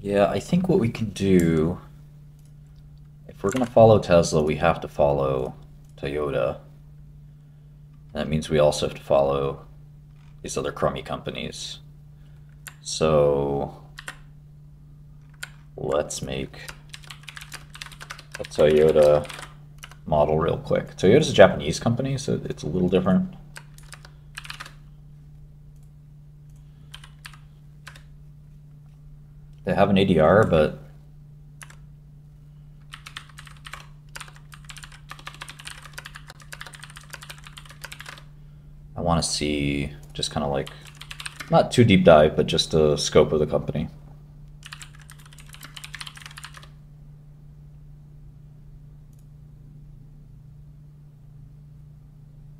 Yeah, I think what we can do, if we're going to follow Tesla, we have to follow Toyota. That means we also have to follow these other crummy companies. So let's make a Toyota model real quick. Toyota's a Japanese company, so it's a little different. They have an ADR, but I want to see just kind of like, not too deep dive, but just the scope of the company.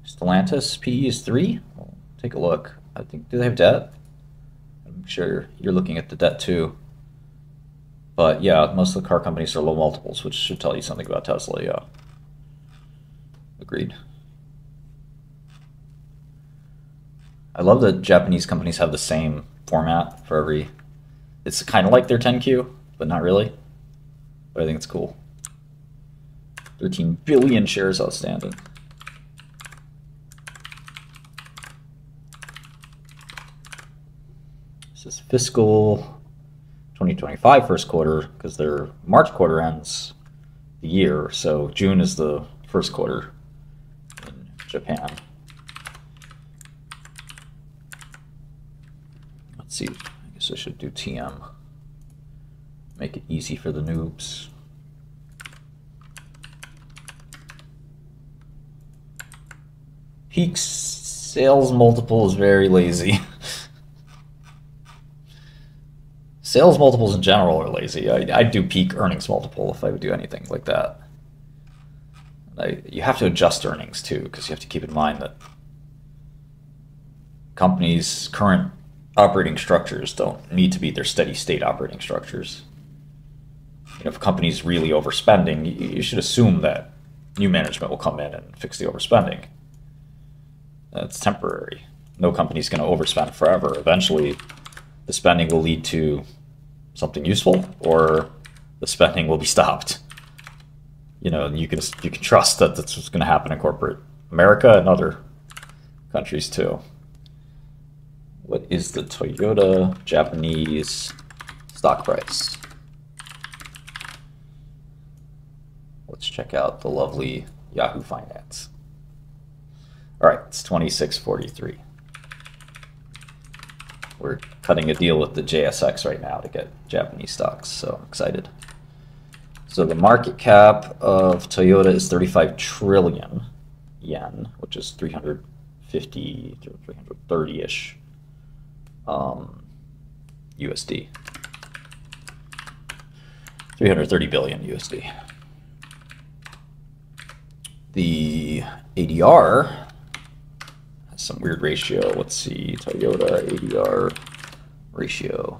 Stellantis PE is 3. Well, take a look. I think, do they have debt? I'm sure you're looking at the debt too. But yeah, most of the car companies are low multiples, which should tell you something about Tesla, yeah. Agreed. I love that Japanese companies have the same format for every... It's kind of like their 10Q, but not really. But I think it's cool. 13 billion shares outstanding. This is fiscal 2025 first quarter, because their March quarter ends the year, so June is the first quarter in Japan. Let's see, I guess I should do TM. Make it easy for the noobs. Peak sales multiple is very lazy. Sales multiples in general are lazy. I'd do peak earnings multiple if I would do anything like that. You have to adjust earnings too, because you have to keep in mind that companies' current operating structures don't need to be their steady state operating structures. You know, if a company's really overspending, you should assume that new management will come in and fix the overspending. That's temporary. No company's going to overspend forever. Eventually, the spending will lead to something useful, or the spending will be stopped. You know, you can trust that that's what's going to happen in corporate America and other countries too. What is the Toyota Japanese stock price? Let's check out the lovely Yahoo Finance. All right, it's 26.43. We're cutting a deal with the JSX right now to get Japanese stocks, so I'm excited. So the market cap of Toyota is 35 trillion yen, which is 350 to 330-ish USD. 330 billion USD. The ADR has some weird ratio. Let's see, Toyota ADR ratio.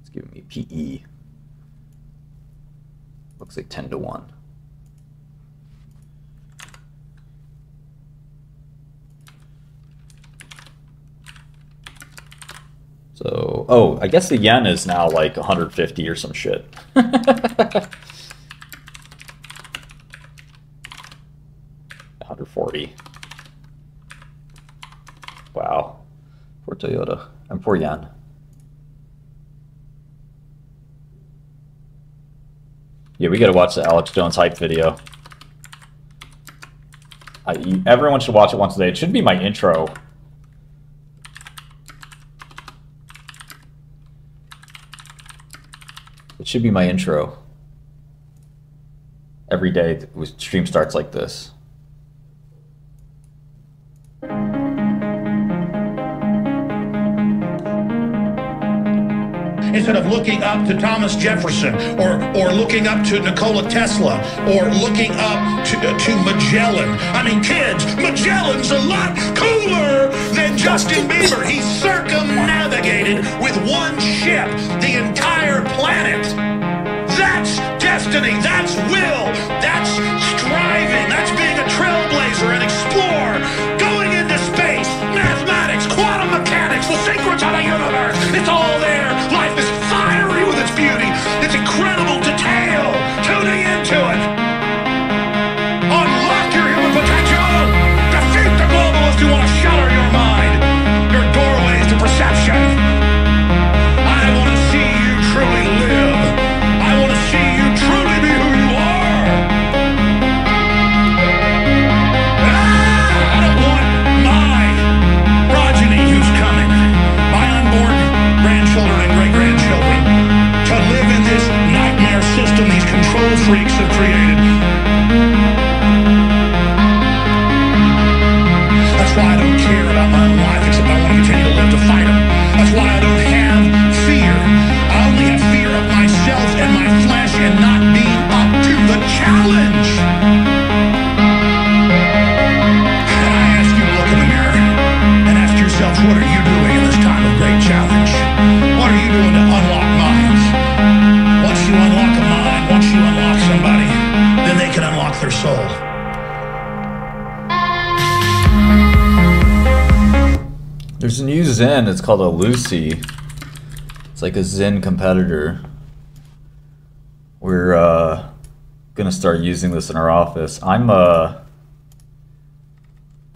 It's giving me PE. Looks like 10 to 1. So, oh, I guess the yen is now like 150 or some shit. 140. Wow. Poor Toyota. And poor yen. Yeah, we gotta watch the Alex Jones hype video. Everyone should watch it once a day. It should be my intro. It should be my intro. Every day the stream starts like this. Instead of looking up to Thomas Jefferson or looking up to Nikola Tesla or looking up to Magellan. I mean, kids, Magellan's a lot cooler than Justin Bieber. He circumnavigated with one ship the entire planet. That's destiny, that's will, that's striving, that's being a trailblazer, an explorer, going into space, mathematics, There's a new Zyn. It's called a Lucy. It's like a Zyn competitor. We're gonna start using this in our office. I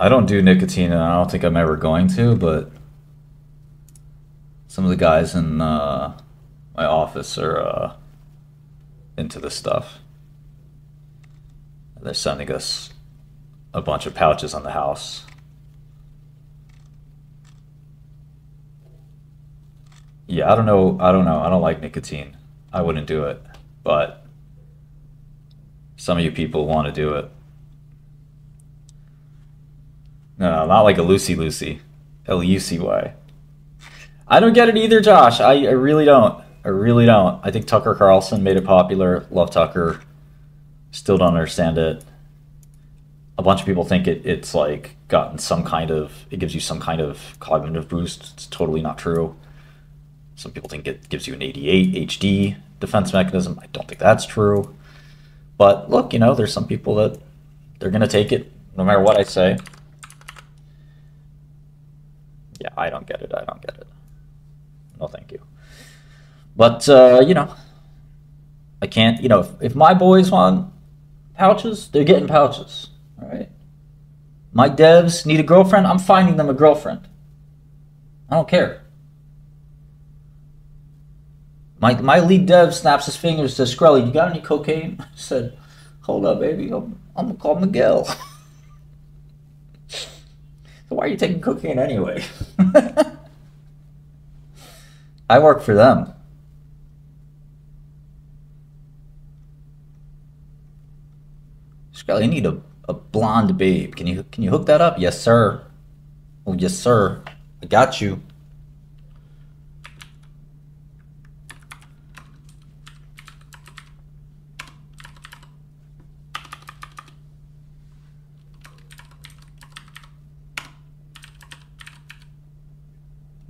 don't do nicotine, and I don't think I'm ever going to, but some of the guys in my office are into this stuff. They're sending us a bunch of pouches on the house. Yeah, I don't know. I don't like nicotine. I wouldn't do it, but some of you people want to do it. No, not like a Lucy Lucy. Lucy. I don't get it either, Josh. I really don't. I really don't. I think Tucker Carlson made it popular. Love Tucker. Still don't understand it. A bunch of people think it's like gotten some kind of, it gives you some kind of cognitive boost. It's totally not true. Some people think it gives you an 88 HD defense mechanism. I don't think that's true. But look, there's some people that they're going to take it no matter what I say. Yeah, I don't get it. I don't get it. No, thank you. But, I can't, if my boys want pouches, they're getting pouches. All right. My devs need a girlfriend. I'm finding them a girlfriend. I don't care. My lead dev snaps his fingers, says, Shkreli, you got any cocaine? I said, hold up, baby. I'm going to call Miguel. So why are you taking cocaine anyway? I work for them. Shkreli, I need a blonde babe. Can you hook that up? Yes, sir. Oh, yes, sir. I got you.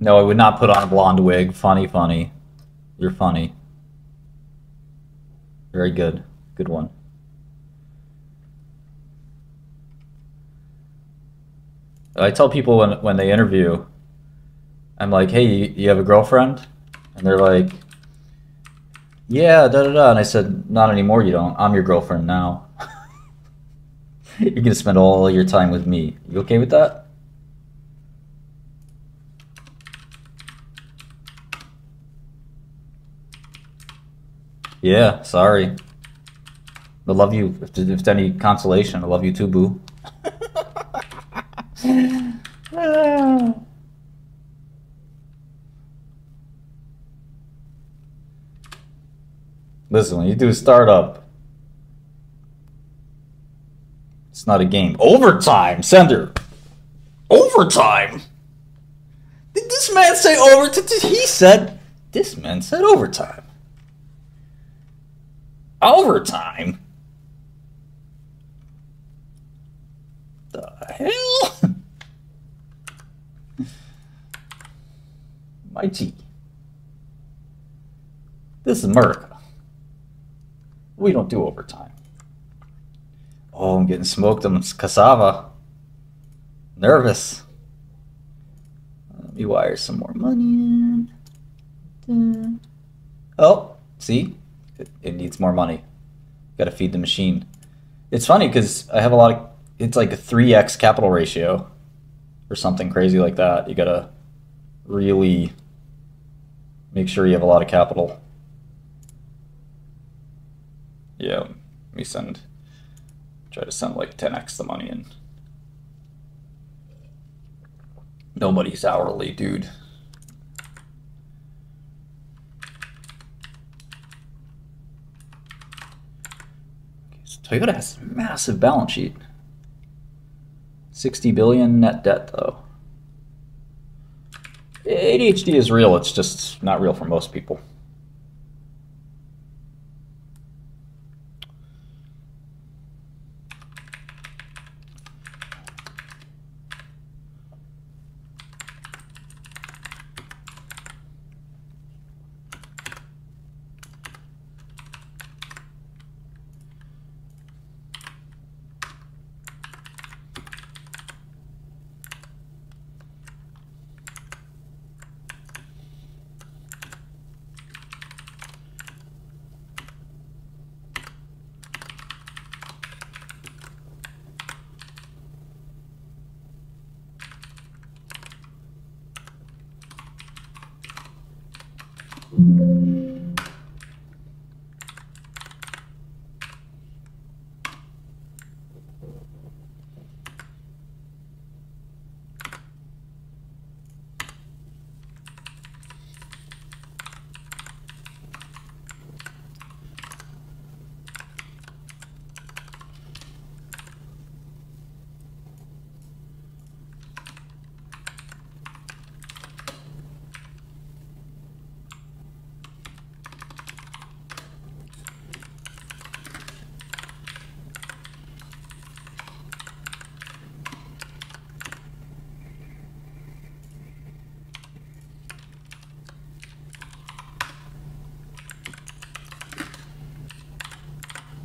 No, I would not put on a blonde wig. Funny, funny. You're funny. Very good. Good one. I tell people when they interview, I'm like, hey, you have a girlfriend? And they're like, yeah, da-da-da. And I said, not anymore, you don't. I'm your girlfriend now. You're going to spend all your time with me. You okay with that? Yeah, sorry. I love you. If it's any consolation, I love you too, boo. Listen, when you do a startup, it's not a game. Overtime, sender. Overtime. Did this man say overtime? He said, this man said overtime. Overtime? The hell? My G. This is America. We don't do overtime. Oh, I'm getting smoked on cassava. Nervous. Let me wire some more money in. Oh, see? It needs more money. Got to feed the machine. It's funny because I have a lot of, it's like a 3x capital ratio or something crazy like that. You got to really make sure you have a lot of capital. Yeah, let me try to send like 10x the money in. Nobody's hourly, dude. Toyota has a massive balance sheet. 60 billion net debt, though. ADHD is real. It's just not real for most people.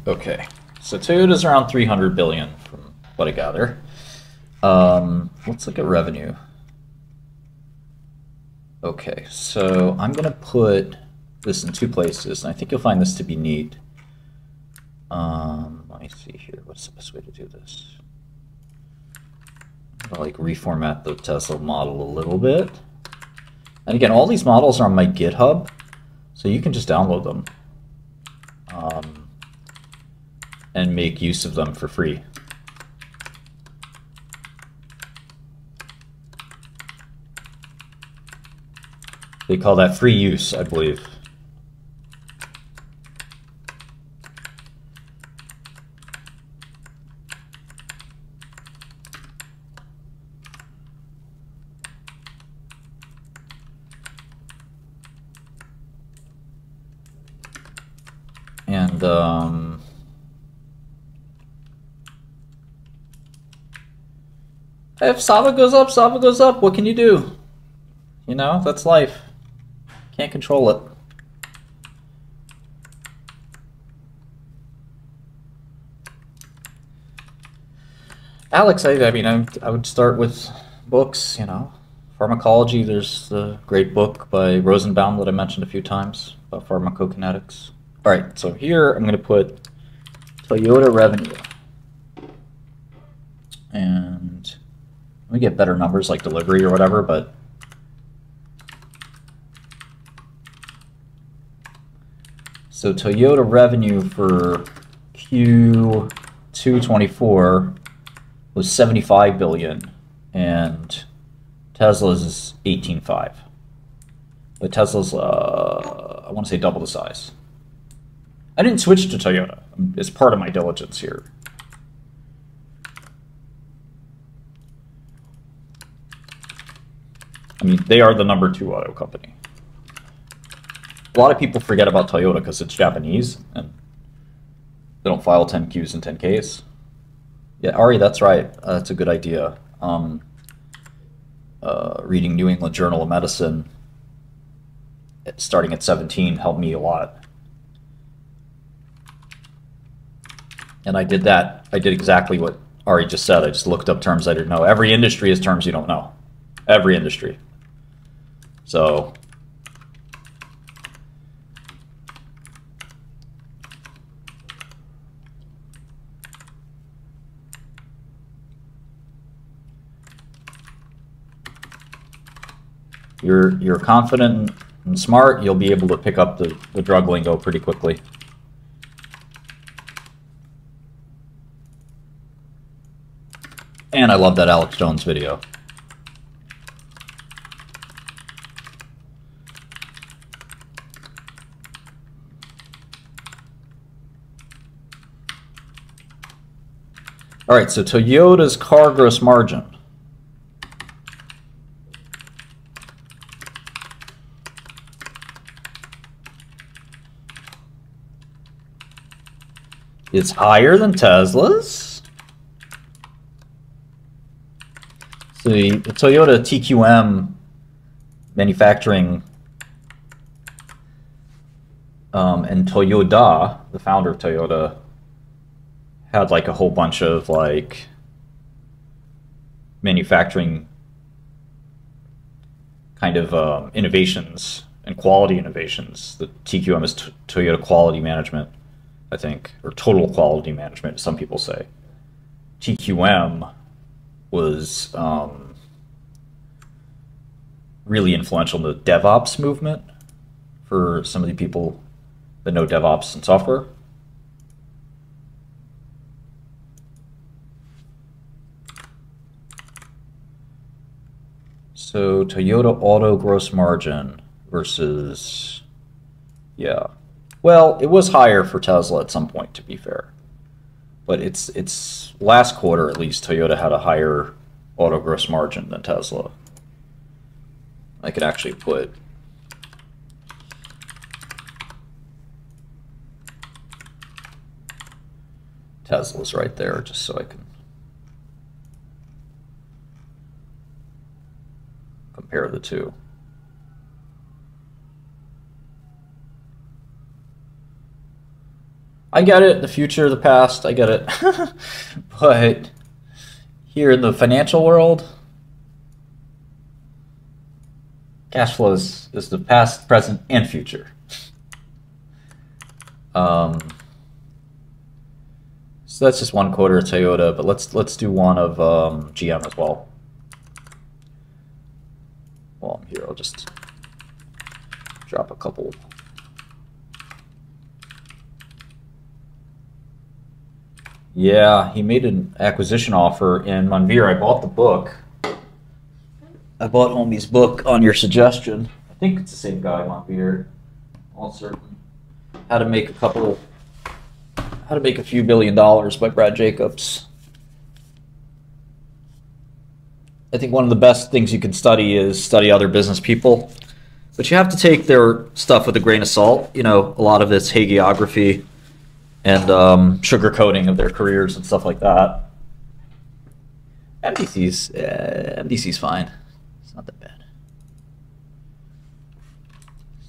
Okay, so Toyota's around 300 billion from what I gather. Let's look at revenue. Okay, so I'm gonna put this in two places, and I think you'll find this to be neat. Let me see here. What's the best way to do this? I'll like reformat the Tesla model a little bit. And again, all these models are on my GitHub, so you can just download them and make use of them for free. They call that free use, I believe. And if Sava goes up, Sava goes up. What can you do? You know, that's life. Can't control it. Alex, I mean, I would start with books, you know. Pharmacology, there's the great book by Rosenbaum that I mentioned a few times about pharmacokinetics. All right, so here I'm going to put Toyota revenue. And let me get better numbers like delivery or whatever, but so Toyota revenue for Q224 was 75 billion, and Tesla's is 18.5. But Tesla's, I want to say double the size. I didn't switch to Toyota. It's part of my diligence here. I mean, they are the #2 auto company. A lot of people forget about Toyota because it's Japanese and they don't file 10Qs and 10Ks. Yeah, Ari, that's right. That's a good idea. Reading New England Journal of Medicine starting at 17 helped me a lot. And I did that. I did exactly what Ari just said. I just looked up terms I didn't know. Every industry has terms you don't know. Every industry. So you're confident and smart, you'll be able to pick up the drug lingo pretty quickly. And I love that Alex Jones video. All right, so Toyota's car gross margin. It's higher than Tesla's. So the Toyota TQM manufacturing and Toyoda, the founder of Toyota, had like a whole bunch of like manufacturing kind of innovations and quality innovations. The TQM is Toyota Quality Management, I think, or Total Quality Management, some people say. TQM was really influential in the DevOps movement for some of the people that know DevOps and software. So Toyota auto gross margin versus, yeah. Well, it was higher for Tesla at some point, to be fair. But it's last quarter, at least, Toyota had a higher auto gross margin than Tesla. I could actually put Tesla's right there, just so I can compare the two. I get it, the future, the past, I get it. But here in the financial world, cash flow is the past, present, and future. So that's just one quarter of Toyota, but let's do one of GM as well. Well, here I'll just drop a couple. Yeah, he made an acquisition offer in Monveer. I bought the book. I bought Homie's book on your suggestion. I think it's the same guy, Monveer. All certain. How to make a few $billion by Brad Jacobs. I think one of the best things you can study is study other business people. But you have to take their stuff with a grain of salt. You know, a lot of it's hagiography and sugarcoating of their careers and stuff like that. MDC's fine. It's not that bad.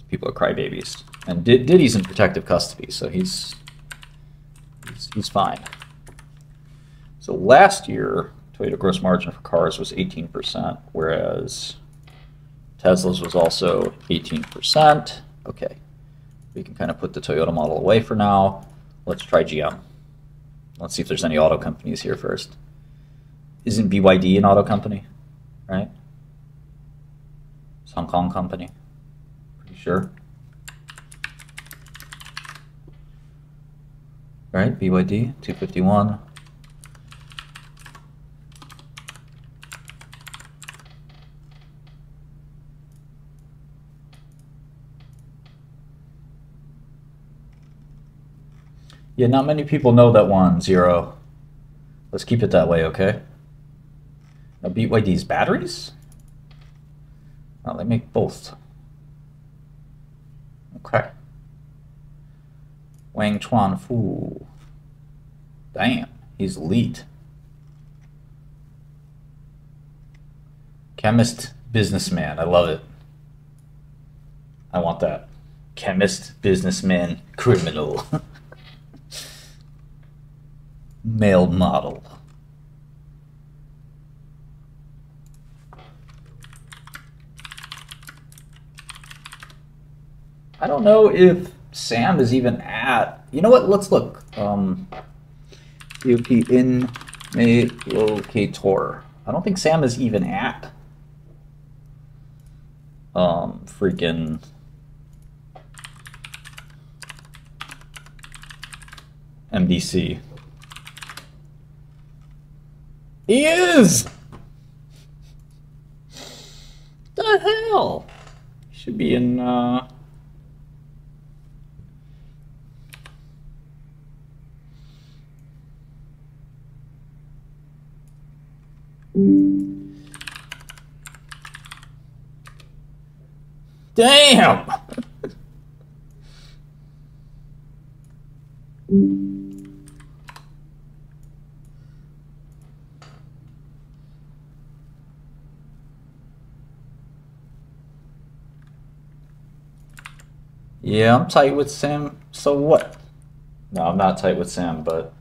People are crybabies. And Diddy's in protective custody, so he's fine. So last year, Toyota gross margin for cars was 18%, whereas Tesla's was also 18%. Okay, we can kind of put the Toyota model away for now. Let's try GM. Let's see if there's any auto companies here first. Isn't BYD an auto company, right? It's a Hong Kong company, pretty sure. Right, BYD, 251. Yeah, not many people know that one, 0. Let's keep it that way, okay? Now, BYD's batteries? Oh, they make both. Okay. Wang Chuan Fu. Damn, he's elite. Chemist, businessman. I love it. I want that. Chemist, businessman, criminal. Male model. I don't know if Sam is even at. You know what? Let's look. COP in May locator. I don't think Sam is even at. Freaking. MDC. He is! The hell? He should be in, Damn! Yeah, I'm tight with Sam, so what? No, I'm not tight with Sam, but...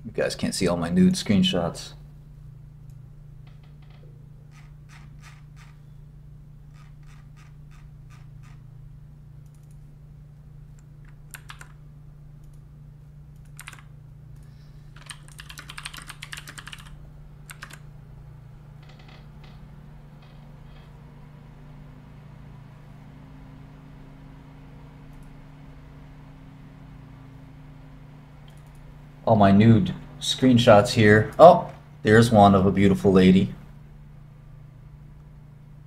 You guys can't see all my nude screenshots. All my nude screenshots here. Oh, there's one of a beautiful lady.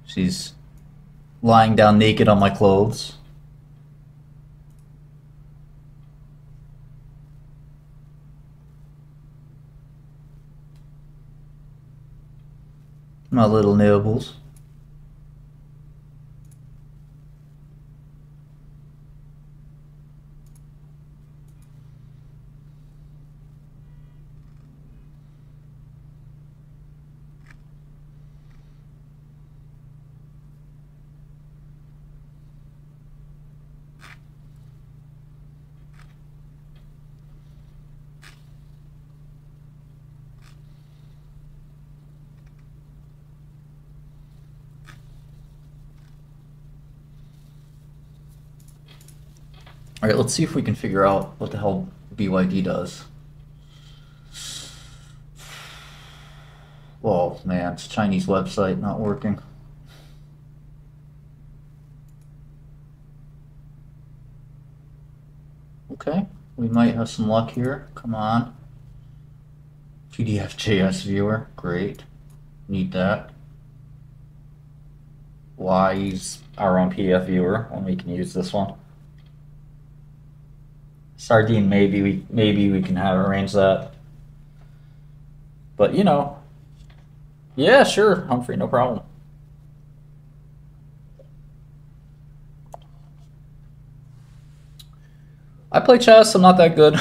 She's lying down naked on my clothes. My little nibbles. Alright, let's see if we can figure out what the hell BYD does. Oh man, it's a Chinese website not working. Okay, we might have some luck here. Come on. PDFJS viewer, great. Need that. Why use our own PDF viewer when we can use this one? Sardine, maybe we can have arrange that. But you know, yeah, sure, Humphrey, no problem. I play chess. I'm not that good.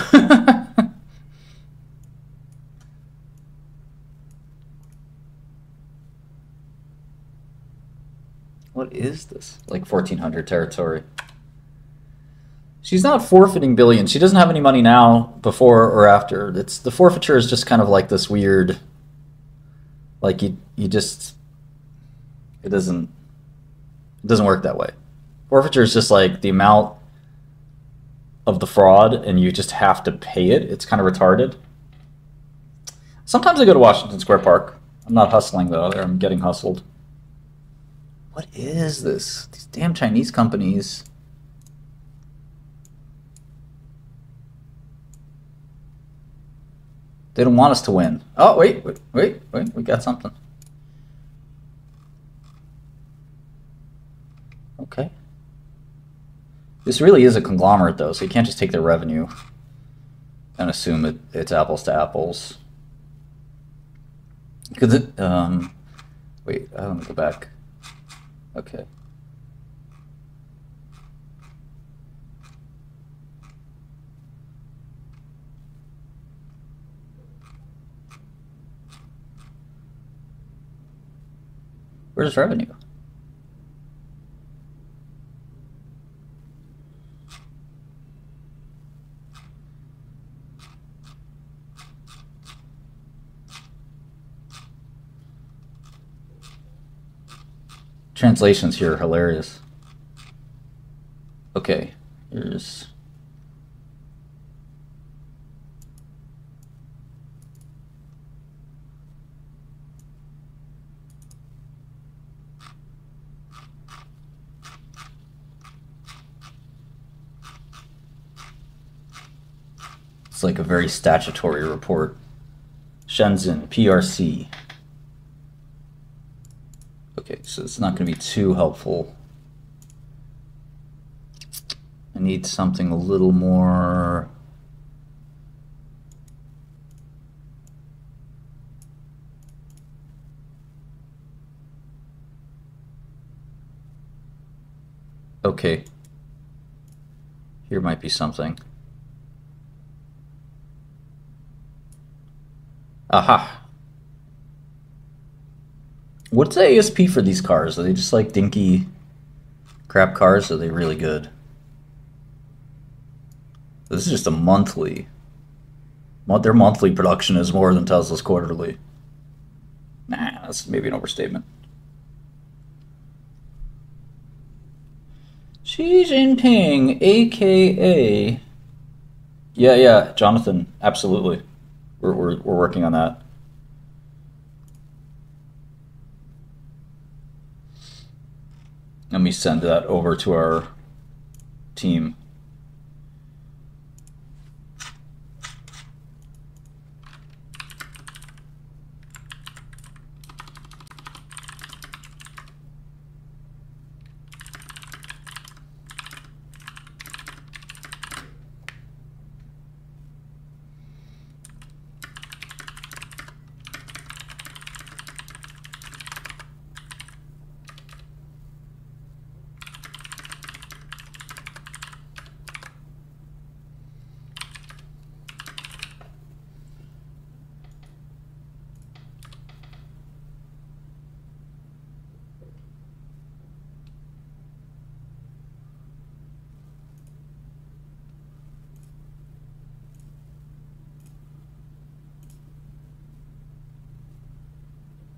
What is this? Like 1400 territory. She's not forfeiting billions. She doesn't have any money now, before or after. It's the forfeiture is just kind of like this weird, like you just, it doesn't work that way. Forfeiture is just like the amount of the fraud and you just have to pay it. It's kind of retarded. Sometimes I go to Washington Square Park. I'm not hustling though, I'm getting hustled. What is this? These damn Chinese companies. They don't want us to win. Oh, wait, we got something. Okay. This really is a conglomerate, though, so you can't just take their revenue and assume it's apples to apples. Because it, wait, let me go back. Okay. Where's revenue? Translations here are hilarious. Okay, here's... It's like a very statutory report. Shenzhen, PRC. Okay, so it's not going to be too helpful. I need something a little more... Okay. Here might be something. Aha. What's the ASP for these cars? Are they just like dinky crap cars? Or are they really good? This is just a monthly. Their monthly production is more than Tesla's quarterly. Nah, that's maybe an overstatement. Xi Jinping, aka... Yeah, Jonathan, absolutely. We're working on that. Let me send that over to our team.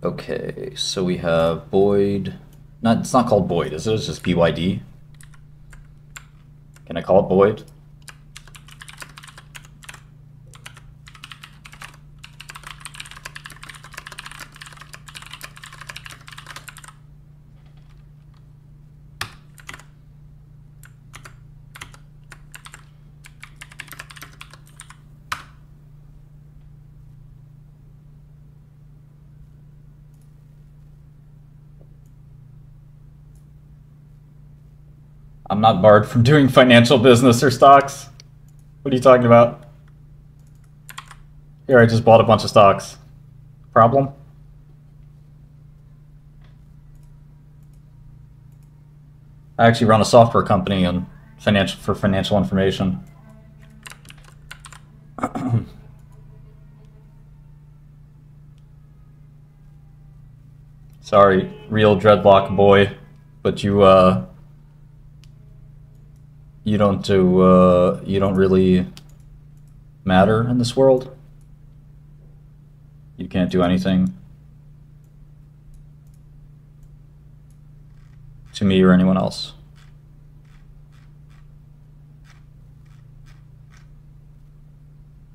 Okay, so we have Boyd. It's not called Boyd, is it? It's just BYD. Can I call it Boyd? I'm not barred from doing financial business or stocks. What are you talking about? Here, I just bought a bunch of stocks. Problem? I actually run a software company and for financial information. Sorry, real dreadlock boy, but you don't really matter in this world. You can't do anything to me or anyone else.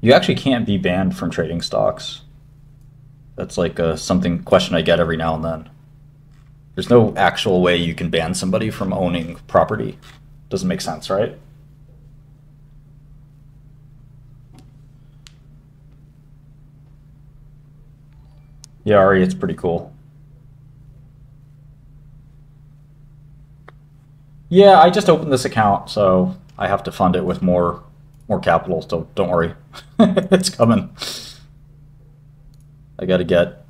You actually can't be banned from trading stocks. That's like a question I get every now and then. There's no actual way you can ban somebody from owning property. Doesn't make sense, right? Yeah, Ari, it's pretty cool. Yeah, I just opened this account, so I have to fund it with more capital, so don't worry. It's coming. I gotta get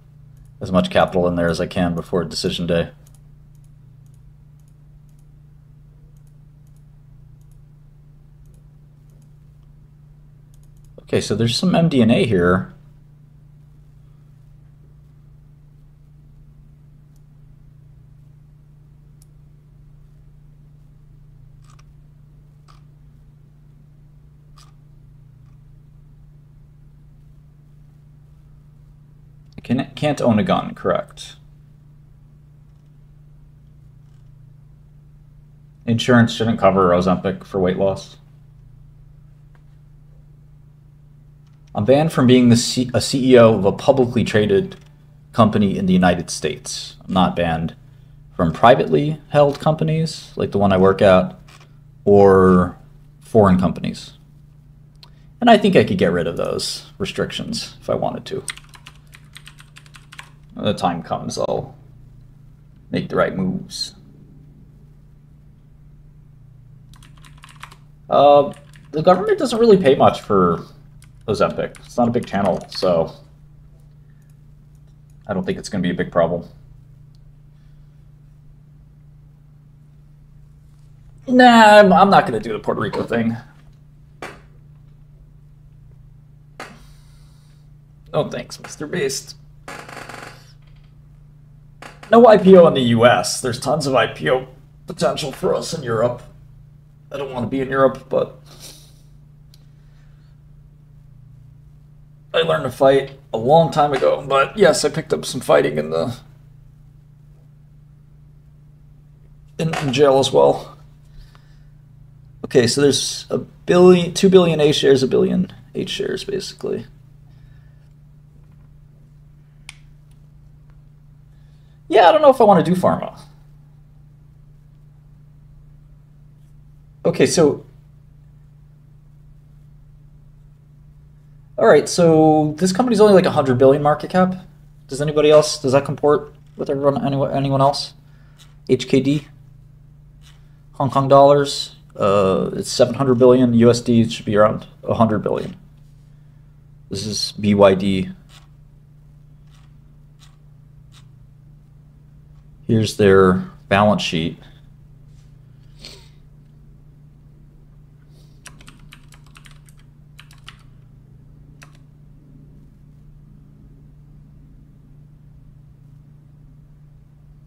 as much capital in there as I can before decision day. Okay, so there's some MDNA here. Can't own a gun, correct. Insurance shouldn't cover Ozempic for weight loss. I'm banned from being a CEO of a publicly traded company in the United States. I'm not banned from privately held companies, like the one I work at, or foreign companies. And I think I could get rid of those restrictions if I wanted to. When the time comes, I'll make the right moves. The government doesn't really pay much for Ozempic. It's not a big channel, so I don't think it's going to be a big problem. Nah, I'm not going to do the Puerto Rico thing. Oh, thanks, Mr. Beast. No IPO in the US. There's tons of IPO potential for us in Europe. I don't want to be in Europe, but I learned to fight a long time ago. But yes, I picked up some fighting in jail as well. Okay, so there's 2 billion A shares, 1 billion H shares, basically. Yeah, I don't know if I want to do pharma. Okay, so... Alright, so this company's only like 100 billion market cap. Does anybody else, does that comport with anyone else? HKD? Hong Kong dollars? It's 700 billion. USD it should be around 100 billion. This is BYD. Here's their balance sheet.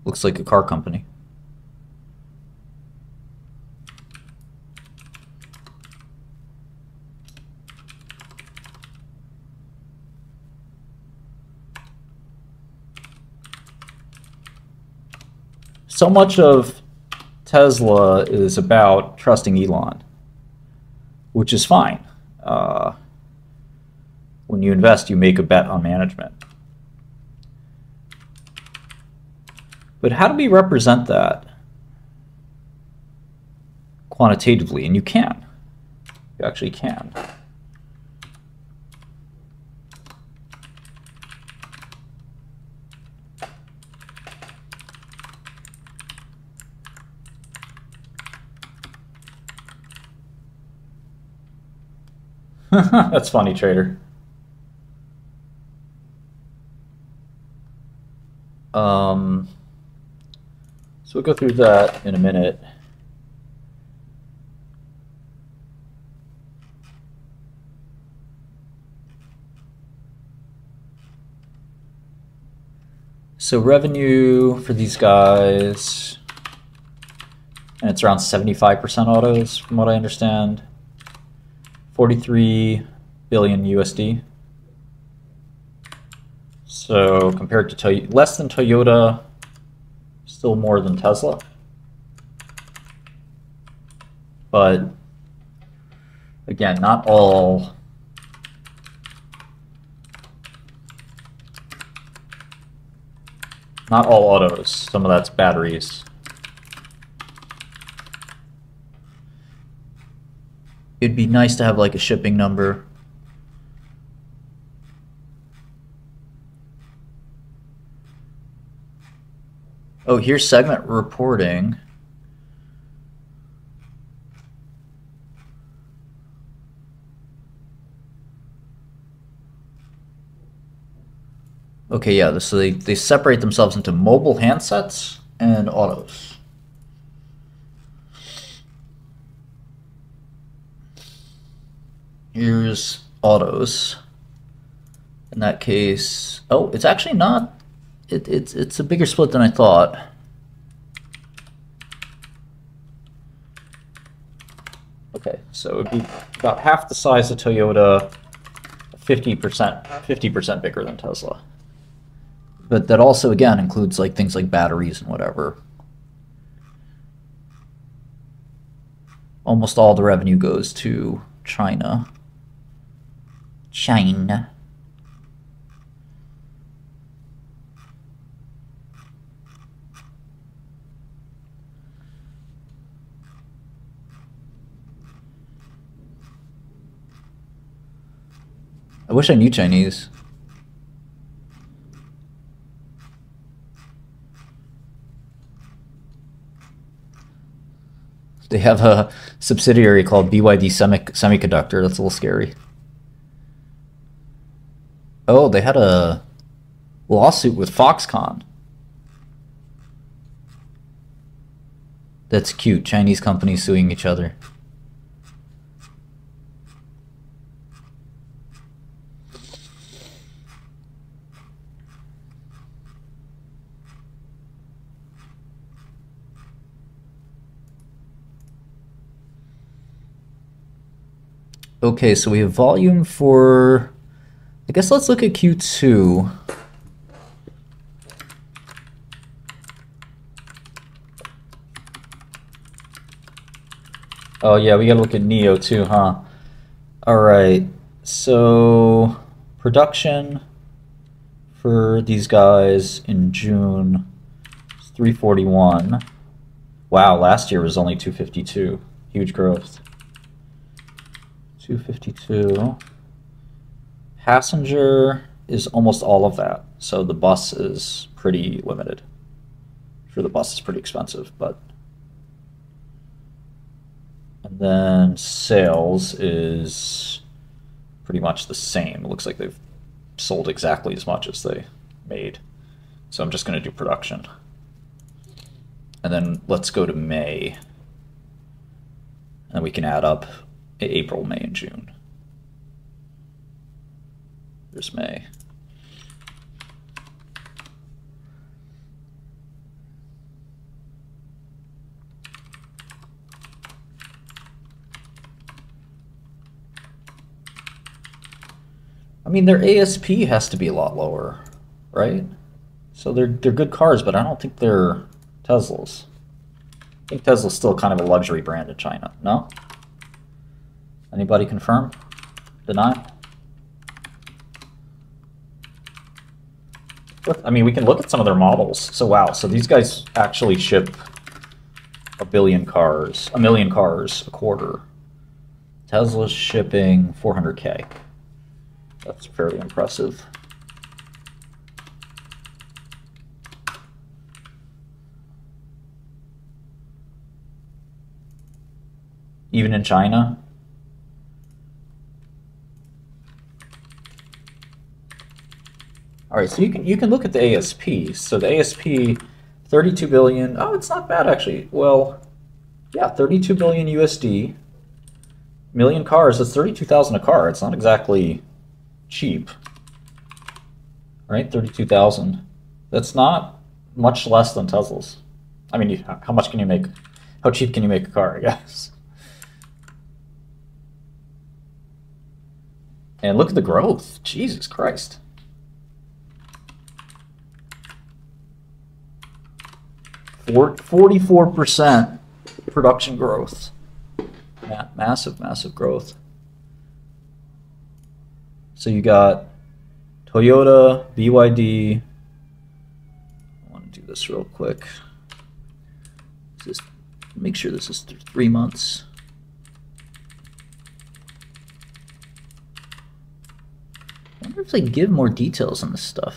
Looks like a car company. So much of Tesla is about trusting Elon, which is fine. When you invest, you make a bet on management. But how do we represent that quantitatively? And you can. You actually can. That's funny, trader. So we'll go through that in a minute. So revenue for these guys, and it's around 75% autos from what I understand. 43 billion USD. So compared to less than Toyota, still more than Tesla. But again, not all autos. Some of that's batteries. It'd be nice to have like a shipping number. Oh, here's segment reporting. Okay, yeah, so they separate themselves into mobile handsets and autos. Here's autos. In that case, oh, it's actually not. It's a bigger split than I thought. Okay, so it would be about half the size of Toyota, 50% bigger than Tesla. But that also, again, includes like things like batteries and whatever. Almost all the revenue goes to China. China. I wish I knew Chinese. They have a subsidiary called BYD Semiconductor. That's a little scary. Oh, they had a lawsuit with Foxconn. That's cute. Chinese companies suing each other. Okay, so we have volume for, I guess let's look at Q2. Oh yeah, we gotta look at Neo too, huh? All right, so production for these guys in June is 341. Wow, last year was only 252. Huge growth. 252. Passenger is almost all of that, so the bus is pretty limited. I'm sure the bus is pretty expensive, but. And then sales is pretty much the same. It looks like they've sold exactly as much as they made. So I'm just going to do production. And then let's go to May. And we can add up April, May, and June. Here's May. I mean, their ASP has to be a lot lower, right? So they're good cars, but I don't think they're Teslas. I think Tesla's still kind of a luxury brand in China, no? Anybody confirm? Deny? I mean, we can look at some of their models. So wow, so these guys actually ship a million cars a quarter. Tesla's shipping 400K. That's fairly impressive. Even in China? All right, so you can look at the ASP. So the ASP, 32 billion. Oh, it's not bad actually. Well, yeah, 32 billion USD. Million cars. That's 32,000 a car. It's not exactly cheap, right? 32,000. That's not much less than Tesla's. I mean, how much can you make? How cheap can you make a car? I guess. And look at the growth. Jesus Christ. 44% production growth. Massive, massive growth. So you got Toyota, BYD. I want to do this real quick. Just make sure this is 3 months. I wonder if they give more details on this stuff.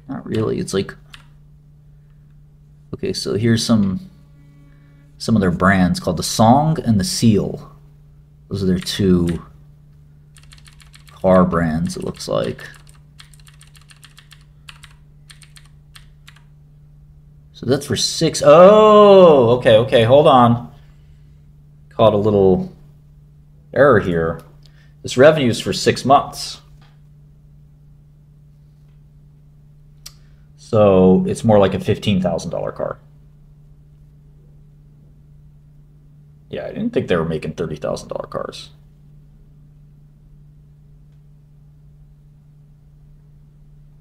Not really. It's like, okay, so here's some of their brands called the Song and the Seal. Those are their two car brands, it looks like. So that's for 6. Oh, okay, hold on. Caught a little error here. This revenue is for 6 months. So it's more like a $15,000 car. Yeah, I didn't think they were making $30,000 cars.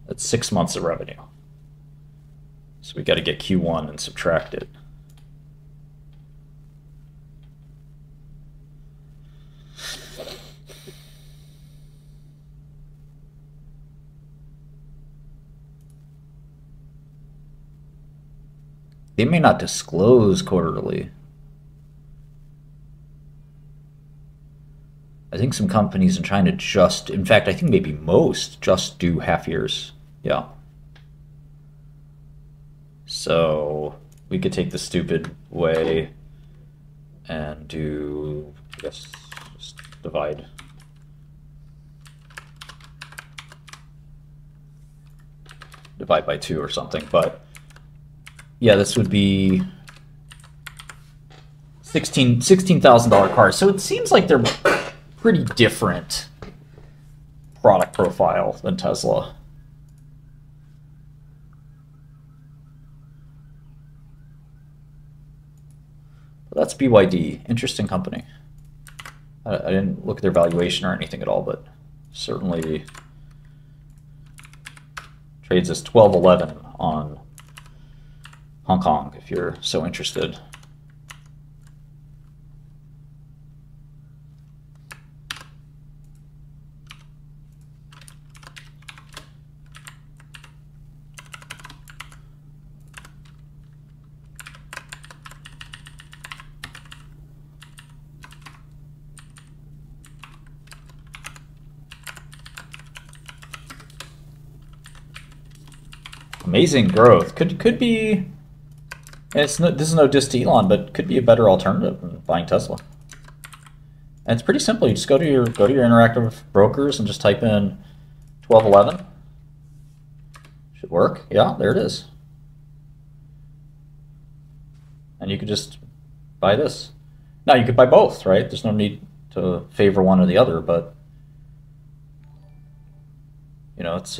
That's 6 months of revenue. So we got to get Q1 and subtract it. They may not disclose quarterly. I think some companies in China just, in fact, I think maybe most just do half years. Yeah. So we could take the stupid way and do, I guess, just divide. Divide by 2 or something, but yeah, this would be $16,000 cars. So it seems like they're pretty different product profile than Tesla. But that's BYD. Interesting company. I didn't look at their valuation or anything at all, but certainly trades as 1211 on Hong Kong, if you're so interested. Amazing growth. Could be. This is no diss to Elon, but could be a better alternative than buying Tesla. And it's pretty simple. You just go to your interactive brokers and just type in 1211. Should work. Yeah, there it is. And you could just buy this. Now you could buy both, right? There's no need to favor one or the other, but you know, it's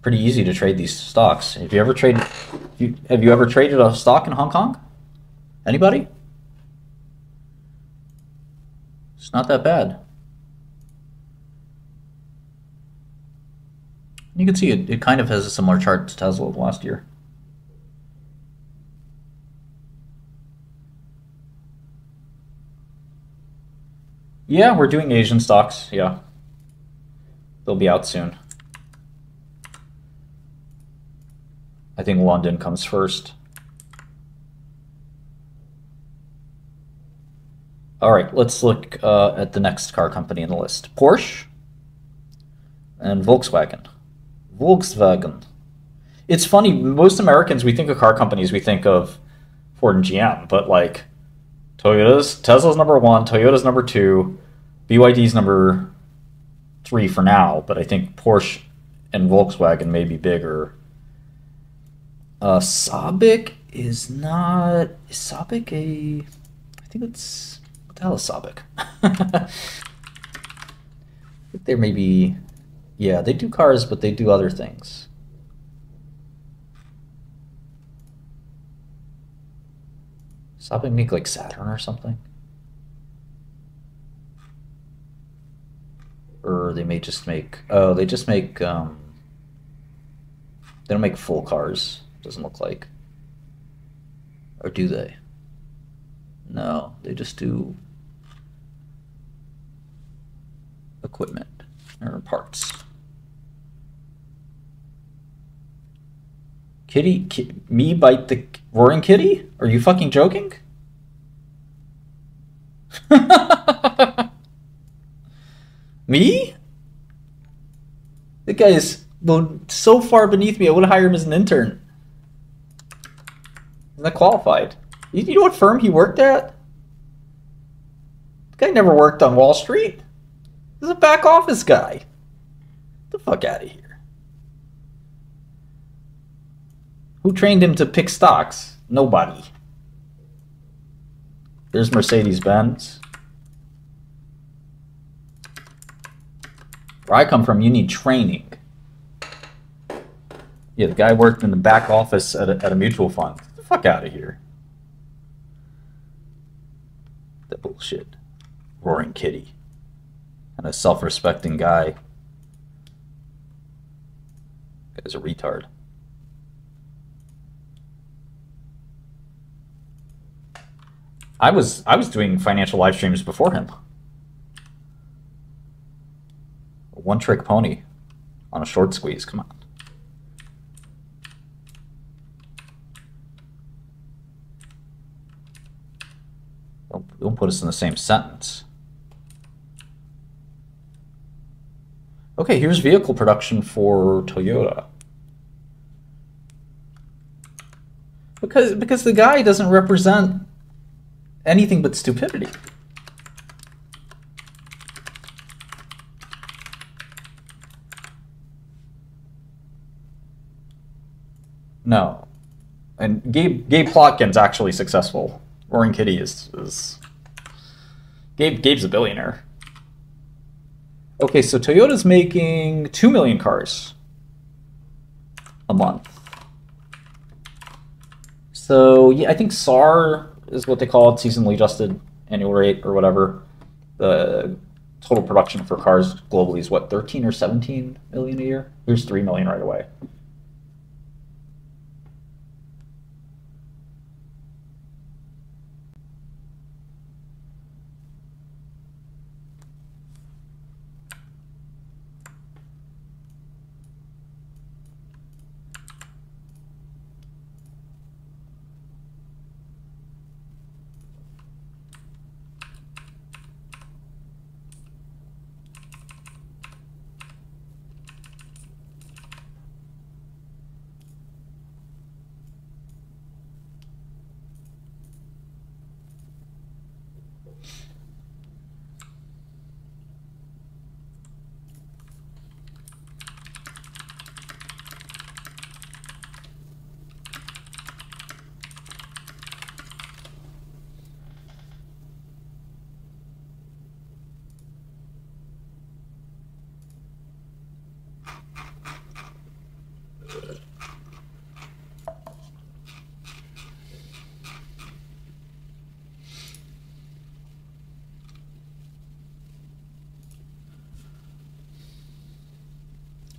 pretty easy to trade these stocks. Have you ever traded a stock in Hong Kong? Anybody? It's not that bad. You can see it kind of has a similar chart to Tesla of last year. Yeah, we're doing Asian stocks. Yeah. They'll be out soon. I think London comes first. All right, let's look at the next car company in the list. Porsche and Volkswagen. Volkswagen. It's funny, most Americans, we think of car companies, we think of Ford and GM, but like Tesla's number 1, Toyota's number 2, BYD's number three for now, but I think Porsche and Volkswagen may be bigger. Sabic is not... Is Sabic a... I think it's... What the hell is Sabic? I think they're maybe... Yeah, they do cars, but they do other things. Sabic make like Saturn or something? Or they may just make... Oh, they just make... They don't make full cars, doesn't look like. Or do they? No, they just do equipment or parts. Me bite the roaring kitty? Are you fucking joking? Me? The guy is so far beneath me, I would hire him as an intern. He's not qualified. You know what firm he worked at? The guy never worked on Wall Street. He's a back office guy. Get the fuck out of here. Who trained him to pick stocks? Nobody. There's Mercedes-Benz. Where I come from, you need training. Yeah, the guy worked in the back office at a mutual fund. Get the fuck out of here. That bullshit. Roaring kitty. And a self-respecting guy. Guy's a retard. I was doing financial live streams before him. One trick pony on a short squeeze. Come on. Don't put us in the same sentence. Okay, here's vehicle production for Toyota. Because the guy doesn't represent anything but stupidity. No. And Gabe Plotkin's actually successful. Roaring Kitty is Gabe's a billionaire. Okay, so Toyota's making 2 million cars a month. So yeah, I think SAR is what they call it, seasonally adjusted annual rate or whatever. The total production for cars globally is what, 13 or 17 million a year? Here's 3 million right away.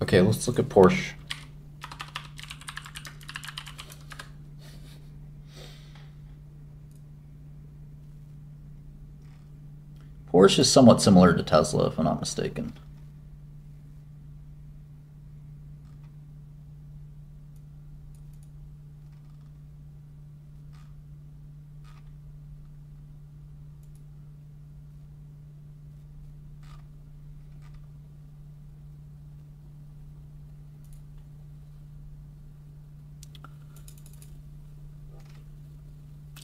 Okay, let's look at Porsche. Porsche is somewhat similar to Tesla, if I'm not mistaken.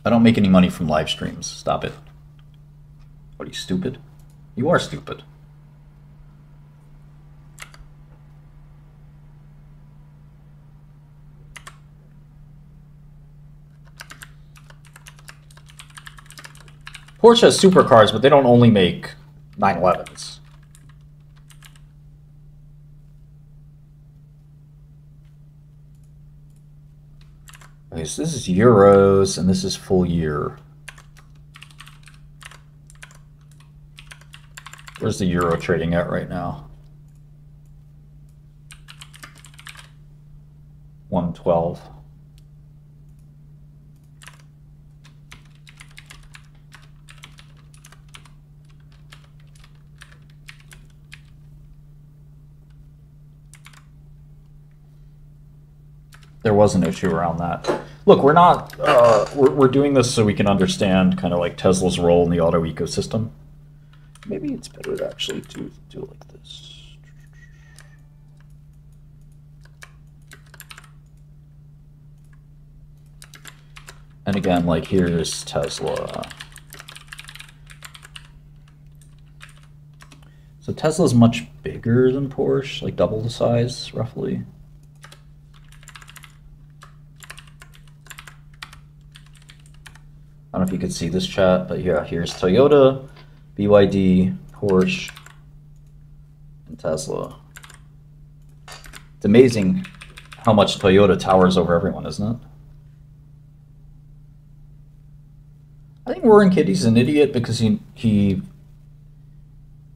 I don't make any money from live streams. Stop it. What, are you stupid? You are stupid. Porsche has supercars, but they don't only make 911s. Okay, so this is euros, and this is full year. Where's the euro trading at right now? 112. There was an issue around that. Look, we're not, we're doing this so we can understand kind of like Tesla's role in the auto ecosystem. Maybe it's better to actually do it like this. And again, like here's Tesla. So Tesla's much bigger than Porsche, like double the size, roughly. I don't know if you could see this chat, but yeah, here's Toyota, BYD, Porsche, and Tesla. It's amazing how much Toyota towers over everyone, isn't it? I think Roaring Kitty's an idiot because he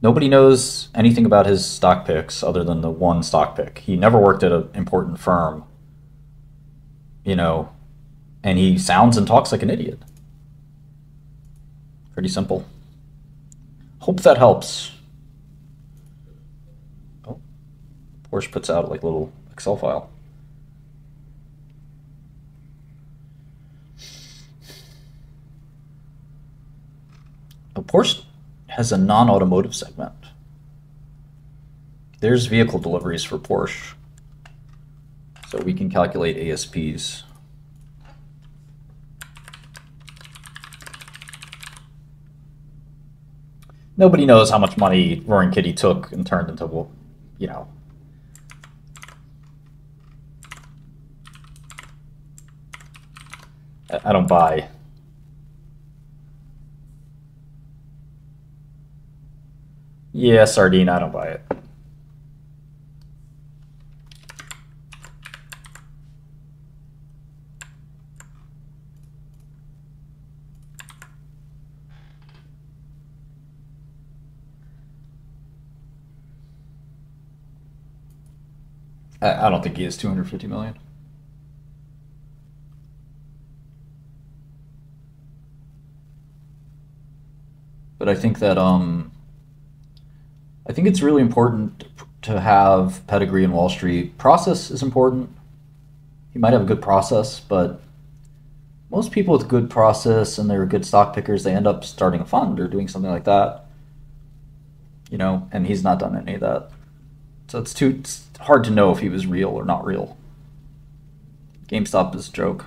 nobody knows anything about his stock picks other than the one stock pick. He never worked at an important firm, you know, and he sounds and talks like an idiot. Pretty simple. Hope that helps. Oh, Porsche puts out like a little Excel file. Oh, Porsche has a non-automotive segment. There's vehicle deliveries for Porsche. So we can calculate ASPs. Nobody knows how much money Roaring Kitty took and turned into, well, you know. I don't buy. Yeah, Sardine, I don't buy it. I don't think he has 250 million. But I think that I think it's really important to have pedigree in Wall Street. Process is important. You might have a good process, but most people with good process and they're good stock pickers, they end up starting a fund or doing something like that. You know, and he's not done any of that. So it's hard to know if he was real or not real. GameStop is a joke.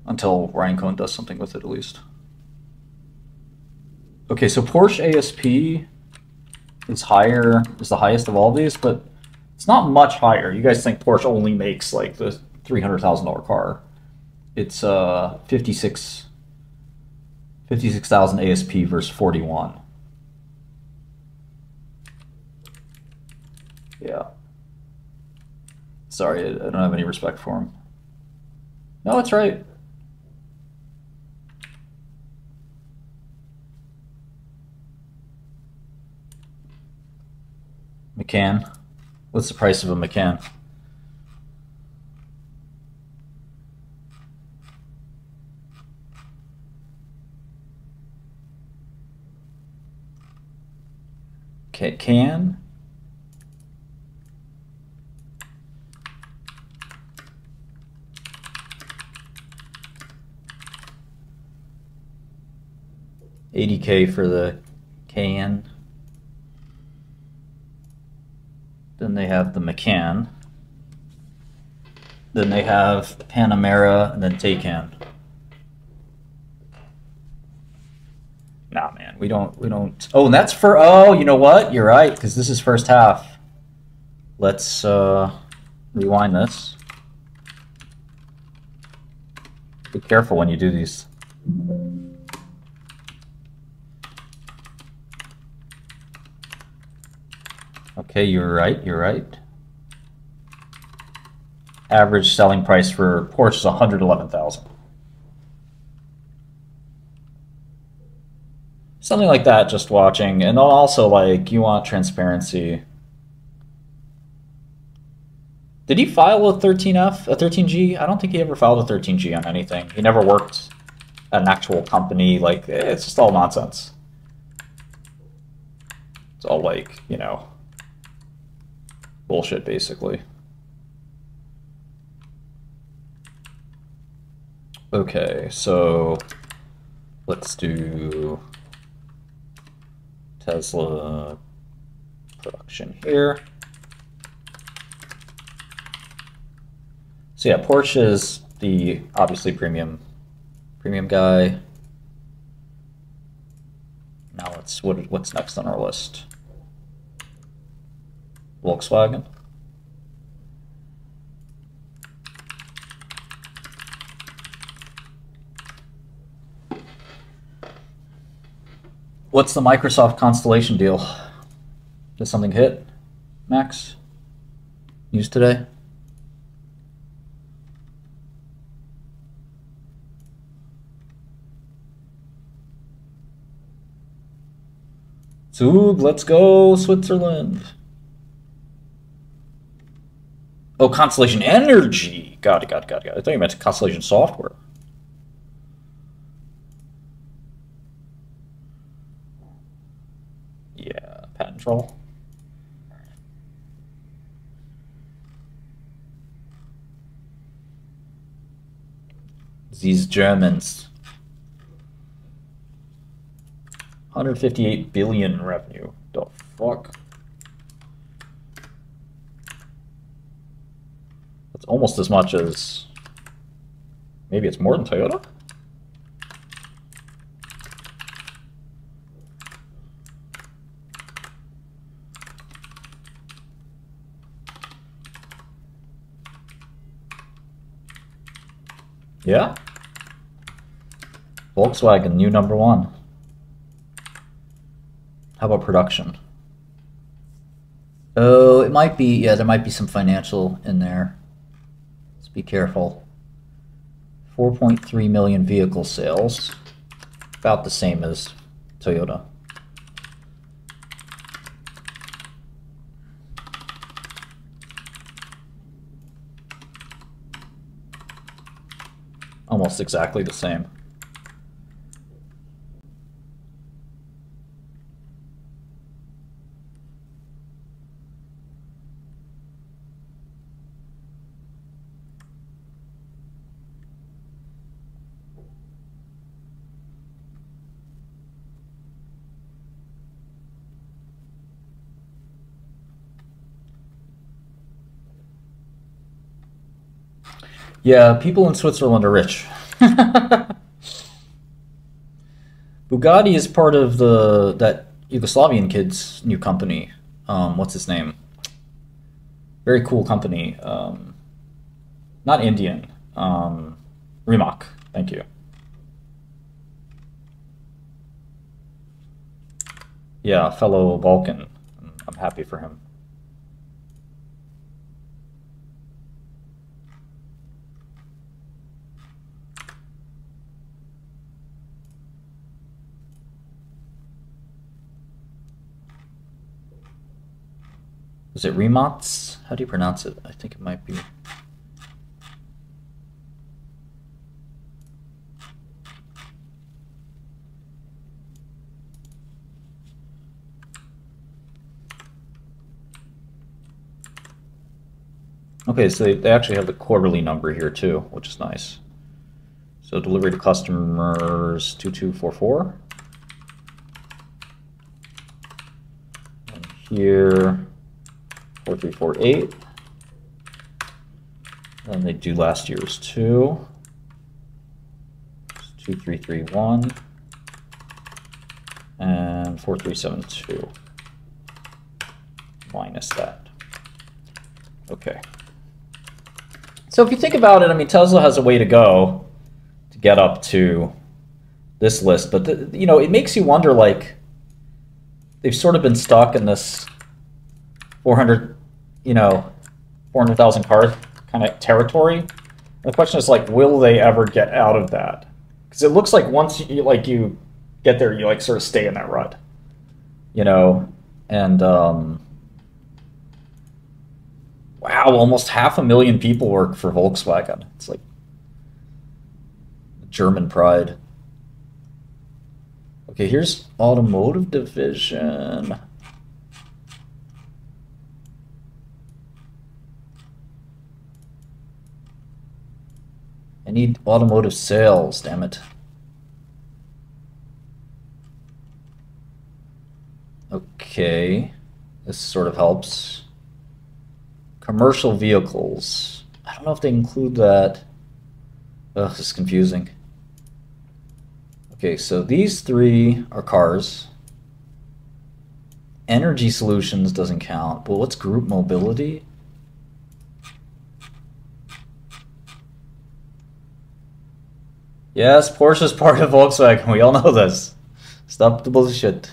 Until Ryan Cohen does something with it, at least. Okay, so Porsche ASP is higher, is the highest of all these, but it's not much higher. You guys think Porsche only makes like the $300,000 car. It's 56,000 ASP versus 41. Yeah. Sorry, I don't have any respect for him. No, that's right. Macan. What's the price of a Macan? Can? $80K for the Cayenne. Then they have the Macan. Then they have Panamera and then Taycan. Nah, man, we don't. Oh, and that's for. Oh, you know what? You're right, because this is first half. Let's rewind this. Be careful when you do these. Okay, you're right, you're right. Average selling price for Porsche is 111,000. Something like that, just watching. And also, like, you want transparency. Did he file a 13F, a 13G? I don't think he ever filed a 13G on anything. He never worked at an actual company. Like, it's just all nonsense. It's all like, you know, bullshit, basically. Okay, so let's do Tesla production here. So yeah, Porsche is the obviously premium guy. Now what's next on our list? Volkswagen. What's the Microsoft Constellation deal? Did something hit, Max? News today? Zug, let's go, Switzerland. Oh, Constellation Energy. Got it. I thought you meant Constellation Software. Yeah, patent troll. These Germans. 158 billion revenue. The fuck? That's almost as much as... Maybe it's more than Toyota? Yeah? Volkswagen, new #1. How about production? Oh, it might be, yeah, there might be some financial in there. Let's be careful. 4.3 million vehicle sales. About the same as Toyota. Almost exactly the same. Yeah, people in Switzerland are rich. Bugatti is part of that Yugoslavian kid's new company. What's his name? Very cool company. Not Indian. Rimac. Thank you. Yeah, fellow Balkan. I'm happy for him. Is it Remats? How do you pronounce it? I think it might be. Okay, so they actually have the quarterly number here too, which is nice. So delivery to customers 2244. And here 4348. Then they do last year's too. 2331 and 4372 minus that. Okay. So if you think about it, I mean, Tesla has a way to go to get up to this list, but you know, it makes you wonder, like, they've sort of been stuck in this 400, you know, 400,000 car kind of territory. The question is, like, will they ever get out of that? Because it looks like once you get there, you like sort of stay in that rut, you know. And wow, almost 500,000 people work for Volkswagen. It's like German pride. Okay, here's automotive division. I need automotive sales, damn it. Okay, this sort of helps. Commercial vehicles. I don't know if they include that. Ugh, this is confusing. Okay, so these three are cars. Energy solutions doesn't count, but what's group mobility? Yes, Porsche's part of Volkswagen. We all know this. Stop the bullshit.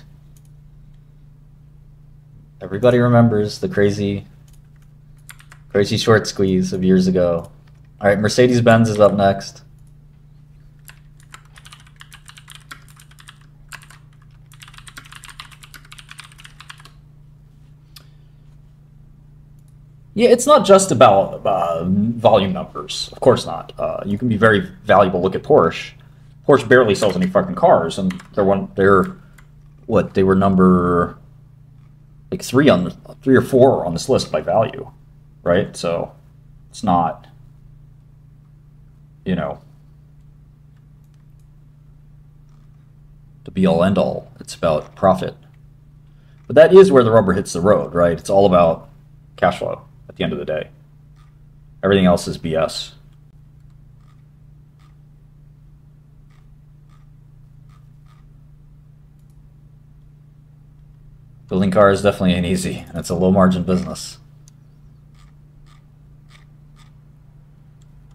Everybody remembers the crazy short squeeze of years ago. All right, Mercedes-Benz is up next. Yeah, it's not just about volume numbers. Of course not. You can be very valuable. Look at Porsche. Porsche barely sells any fucking cars, and they were number like three or four on this list by value, right? So it's not, you know, the be all end all. It's about profit. But that is where the rubber hits the road, right? It's all about cash flow at the end of the day. Everything else is BS. Building cars definitely ain't easy, and it's a low margin business.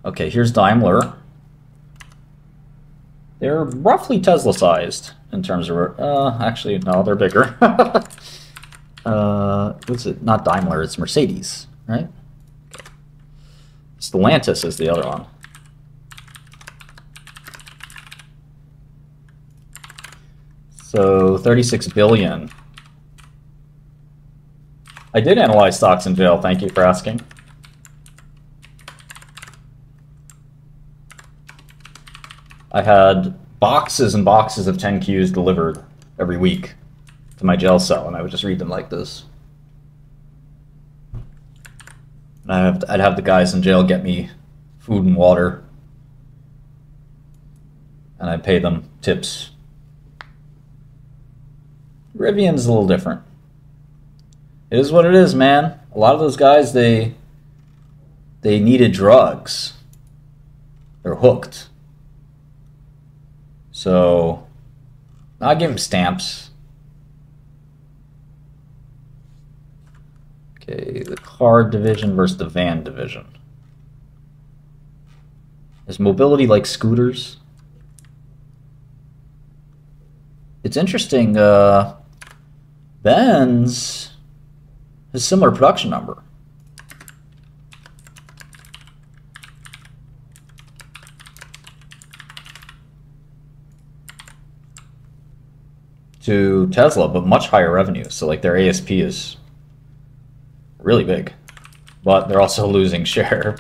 Okay, here's Daimler. They're roughly Tesla sized in terms of, actually, no, they're bigger. What's it? Not Daimler, it's Mercedes, right? Stellantis is the other one. So 36 billion. I did analyze stocks in jail, thank you for asking. I had boxes and boxes of 10Qs delivered every week to my jail cell, and I would just read them like this. And I'd have the guys in jail get me food and water, and I'd pay them tips. Rivian's a little different. It is what it is, man. A lot of those guys, they needed drugs. They're hooked. So I give them stamps. Okay, the car division versus the van division. Is mobility like scooters? It's interesting. Benz has a similar production number. To Tesla, but much higher revenue. So like their ASP is really big, but they're also losing share.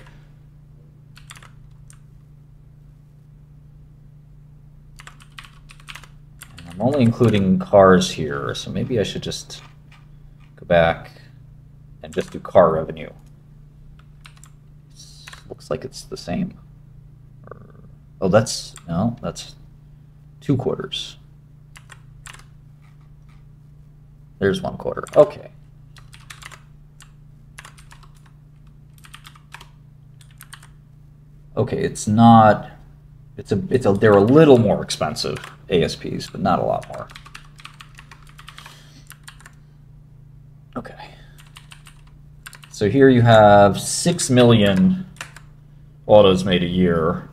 And I'm only including cars here, so maybe I should just go back and just do car revenue. Looks like it's the same. Oh, that's 2 quarters. There's 1 quarter. Okay. Okay, it's not. They're a little more expensive ASPs, but not a lot more. Okay. So here you have 6 million autos made a year.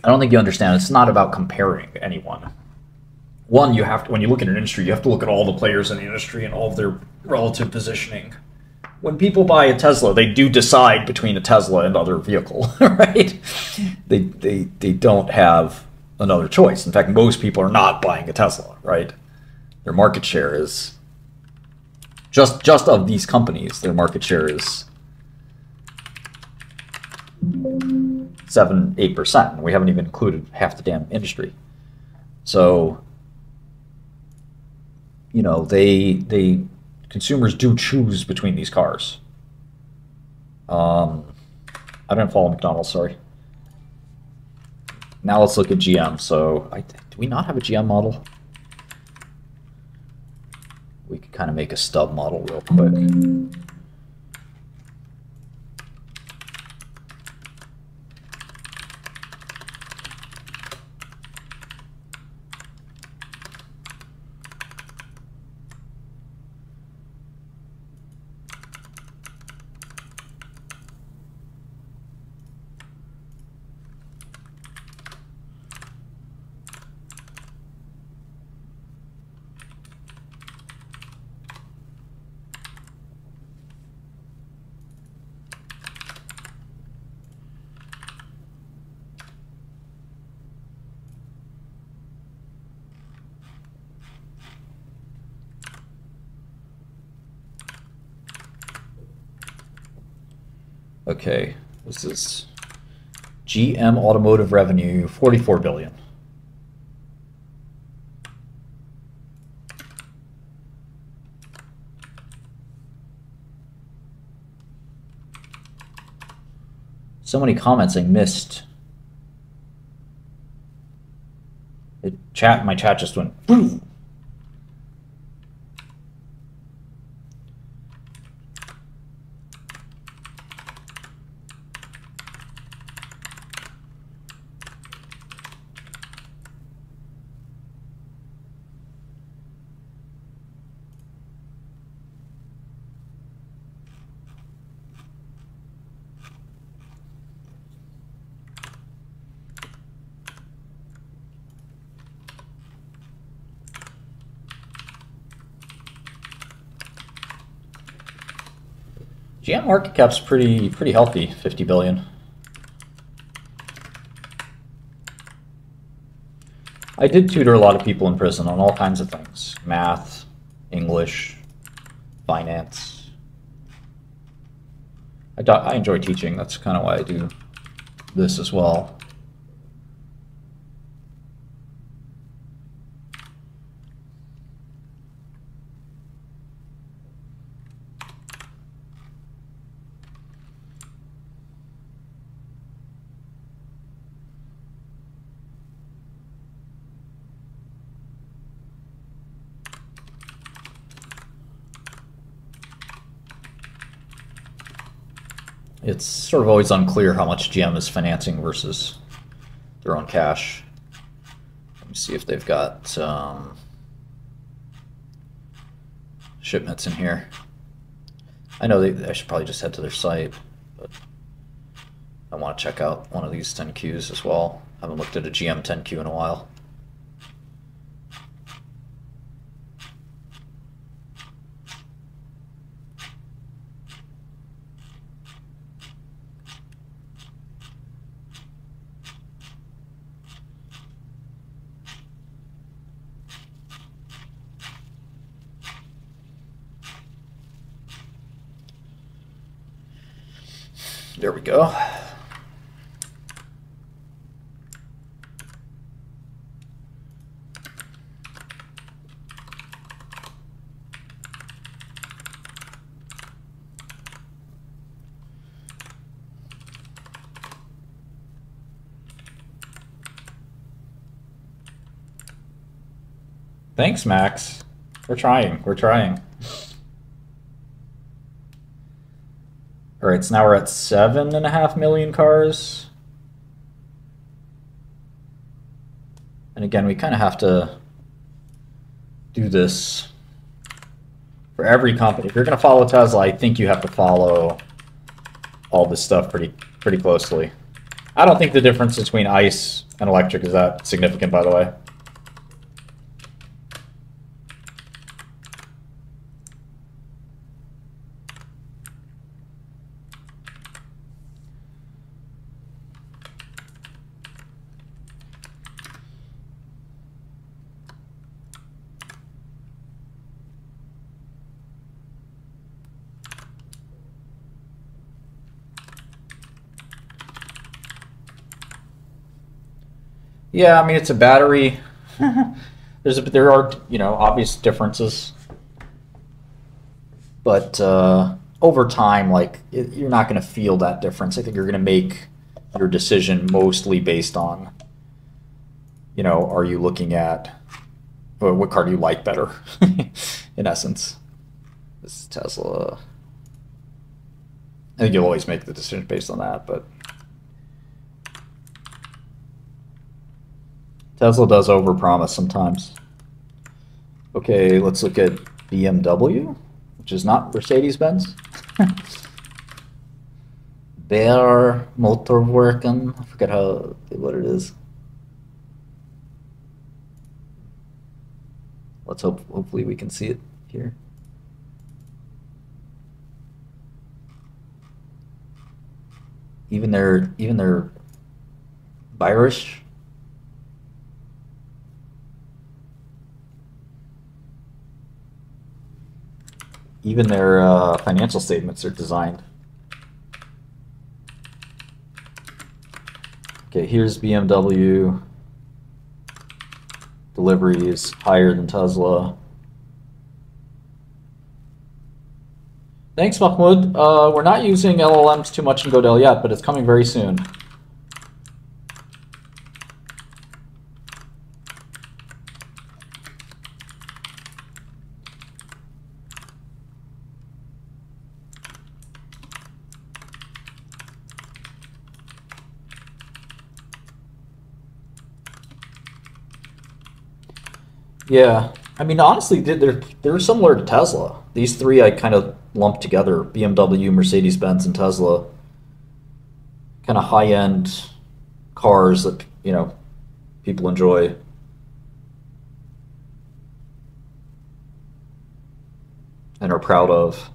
I don't think you understand. It's not about comparing anyone. One, you have to, when you look at an industry, you have to look at all the players in the industry and all of their relative positioning. When people buy a Tesla, they do decide between a Tesla and other vehicle, right? They don't have another choice. In fact, most people are not buying a Tesla, right? Their market share is just of these companies. Their market share is 7-8%. We haven't even included half the damn industry. So, you know, consumers do choose between these cars. I didn't follow McDonald's, sorry. Now let's look at GM. So, do we not have a GM model? We could kind of make a stub model real quick. Okay, this is GM automotive revenue, 44 billion. So many comments I missed. My chat just went boom. GM market cap's pretty healthy, 50 billion. I did tutor a lot of people in prison on all kinds of things. Math, English, finance. I enjoy teaching. That's kind of why I do this as well. It's sort of always unclear how much GM is financing versus their own cash. Let me see if they've got shipments in here. I know I should probably just head to their site, but I want to check out one of these 10Qs as well. I haven't looked at a GM 10Q in a while. There we go. Thanks, Max. We're trying. We're trying. All right, so now we're at 7.5 million cars. And again, we kind of have to do this for every company. If you're going to follow Tesla, I think you have to follow all this stuff pretty closely. I don't think the difference between ICE and electric is that significant, by the way. Yeah, I mean, it's a battery. There are, obvious differences, but over time, like you're not going to feel that difference. I think you're going to make your decision mostly based on, are you looking at what car do you like better, in essence. This is Tesla. I think you'll always make the decision based on that, but Tesla does overpromise sometimes. Okay, let's look at BMW, which is not Mercedes-Benz. Bear Motorwerken. I forget what it is. Let's hopefully we can see it here. Even their Irish. Even their financial statements are designed. Okay, here's BMW. Deliveries higher than Tesla. Thanks, Mahmoud. We're not using LLMs too much in Godel yet, but it's coming very soon. Yeah, I mean, honestly, they're similar to Tesla. These three I kind of lumped together: BMW, Mercedes-Benz, and Tesla. Kind of high-end cars that people enjoy. And are proud of.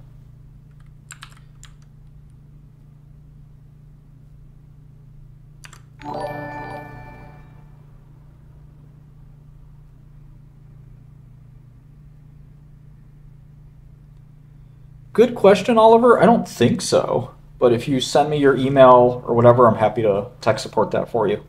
Good question, Oliver. I don't think so. But if you send me your email or whatever, I'm happy to tech support that for you.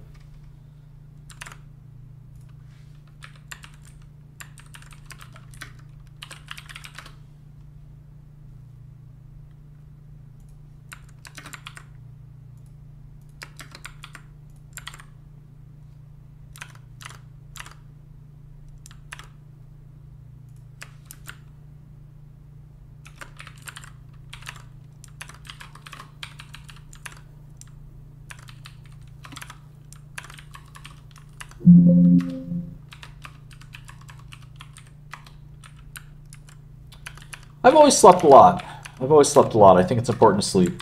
I've always slept a lot. I think it's important to sleep.